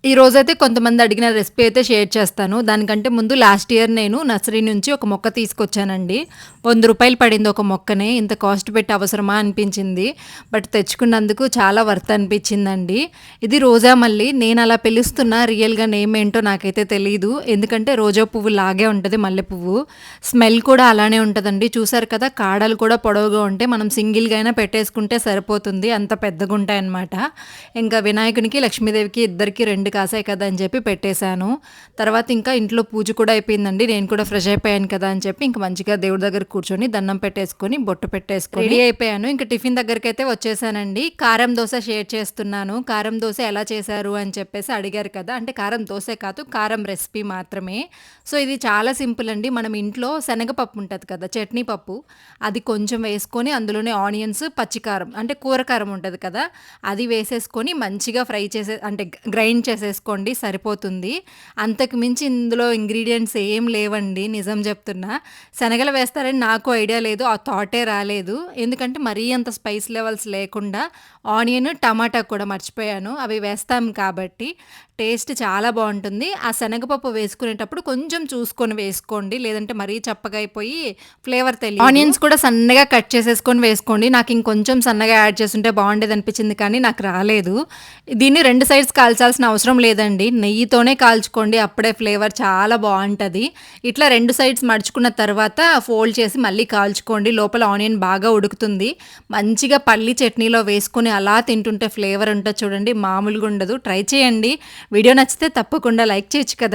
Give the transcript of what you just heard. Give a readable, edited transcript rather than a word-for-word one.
ఈ రోజైతే కొంతమంది అడిగిన రెసిపీ అయితే షేర్ చేస్తాను. దానికంటే ముందు లాస్ట్ ఇయర్ నేను నర్సరీ నుంచి ఒక మొక్క తీసుకొచ్చానండి. రూ. 100 పడింది ఒక మొక్కనే. ఇంత కాస్ట్ పెట్టి అవసరమా అనిపించింది. బట్ తెచ్చుకున్నందుకు చాలా వర్త్ అనిపించిందండి. ఇది రోజా మల్లి. నేను అలా పిలుస్తున్నా, రియల్‌గా నేమ్ ఏంటో నాకైతే తెలీదు. ఎందుకంటే రోజా పువ్వు లాగే ఉంటది మల్లె పువ్వు. స్మెల్ కూడా అలానే ఉంటదండి. చూసారు కదా, కాడలు కూడా పొడవుగా ఉంటాయి. మనం సింగిల్‌గా అయినా పెట్టేసుకుంటే సరిపోతుంది. అంత పెద్దగుంటాయన్నమాట. ఇంకా వినాయకునికి, లక్ష్మీదేవికి ఇద్దరికీ 2 కాసాయి కదా అని చెప్పి పెట్టేశాను. తర్వాత ఇంకా ఇంట్లో పూజ కూడా అయిపోయిందండి. నేను కూడా ఫ్రెష్ అయిపోయాను కదా అని చెప్పి ఇంక మంచిగా దేవుడి దగ్గర కూర్చొని దండం పెట్టేసుకొని, బొట్టు పెట్టేసుకొని రెడీ అయిపోయాను. ఇంక టిఫిన్ దగ్గరికైతే వచ్చేసానండి. కారం దోస షేర్ చేస్తున్నాను. కారం దోస ఎలా చేశారు అని చెప్పేసి అడిగారు కదా! అంటే కారం దోసే కాదు, కారం రెసిపీ మాత్రమే. సో, ఇది చాలా సింపుల్ అండి. మనం ఇంట్లో శనగపప్పు ఉంటది కదా, చట్నీ పప్పు, అది కొంచెం వేసుకొని అందులోనే ఆనియన్స్, పచ్చికారం అంటే కూర కారం ఉంటది కదా, అది వేసేసుకొని మంచిగా ఫ్రై చేసే అంటే గ్రైండ్ చేసేసుకోండి, సరిపోతుంది. అంతకు మించి ఇందులో ఇంగ్రీడియెంట్స్ ఏం లేవండి, నిజం చెప్తున్నా. శనగలు వేస్తారని నాకు ఐడియా లేదు. ఆ థాటే రాలేదు. ఎందుకంటే మరీ అంత స్పైస్ లెవెల్స్ లేకుండా ఆనియన్, టమాటా కూడా మర్చిపోయాను. అవి వేస్తాం కాబట్టి టేస్ట్ చాలా బావుంటుంది. ఆ శనగపప్పు వేసుకునేటప్పుడు కొంచెం చూసుకొని వేసుకోండి. లేదంటే మరీ చప్పగా అయిపోయి ఫ్లేవర్ తెలీదు. ఆనియన్స్ కూడా సన్నగా కట్ చేసేసుకొని వేసుకోండి. నాకు ఇంకొంచెం సన్నగా యాడ్ చేసుంటే బావుండేదనిపించింది కానీ నాకు రాలేదు. దీన్ని 2 సైడ్స్ కాల్చాల్సిన అవసరం లేదండి. నెయ్యితోనే కాల్చుకోండి. అప్పుడే ఫ్లేవర్ చాలా బావుంటది. ఇట్లా 2 సైడ్స్ మడుచుకున్న తర్వాత ఫోల్డ్ చేసి మళ్ళీ కాల్చుకోండి. లోపల ఆనియన్ బాగా ఉడుకుతుంది. మంచిగా పల్లి చట్నీలో వేసుకొని అలా తింటుంటే ఫ్లేవర్ ఉంటది చూడండి, మామూలుగా ఉండదు. ట్రై చేయండి. వీడియో నచ్చితే తప్పకుండా లైక్ చేయొచ్చు కదా!